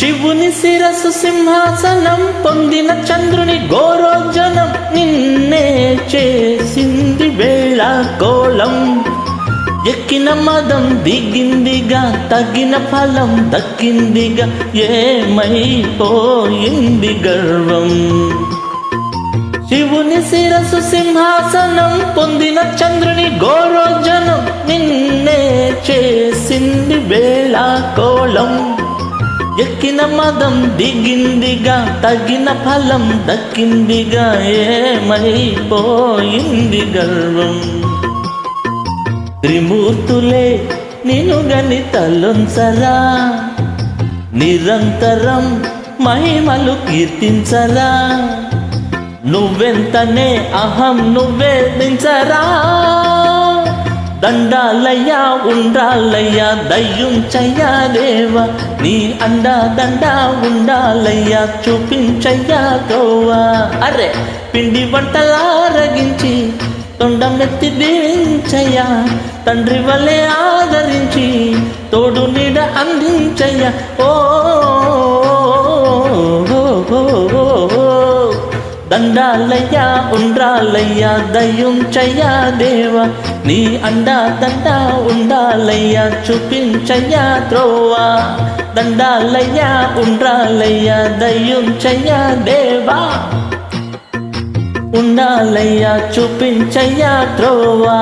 శివుని శిరసు సింహాసనం పొందిన చంద్రుని గోరోజనం నిన్నే చేసింది వేళ కోలం. ఎక్కిన మదం దిగిందిగా, తగిన ఫలం దక్కిందిగా, ఏమైపోయింది గర్వం. శివుని శిరసు సింహాసనం పొందిన చంద్రుని గోరోజనం నిన్నే చేసింది వేళ కోలం. ఎక్కిన మదం దిగిందిగా, తగిన ఫలం దక్కిందిగా, ఏమైపోయింది గర్వం. త్రిమూర్తులే నిన్ను గణితలుంచరా, నిరంతరం మహిమలు కీర్తించరా, నువ్వెంతనే అహం నువ్వే దించరా. దండాలయ్యా ఉండాలయ్యా దయ్యుంచయ్యా దేవా, నీ అండా దండా ఉండాలయ్యా చూపించయ్యా గోవా. అరే పిండి వంటలారగించి తొండమెత్తి దీవించయ్యా, తండ్రి వలె ఆదరించి తోడు నీడ అందించయ్యా. ఓ దండాలయ్యా ఉండాలయ్యా దయ్యుంచయ్యా దేవా, నీ అండా దండా ఉండాలయ్యా చూపించయ్యా త్రోవా. దండాలయ్యా ఉండాలయ్యా దయ్యుంచయ్యా దేవా, ఉండాలయ్యా చూపించయ్యా త్రోవా.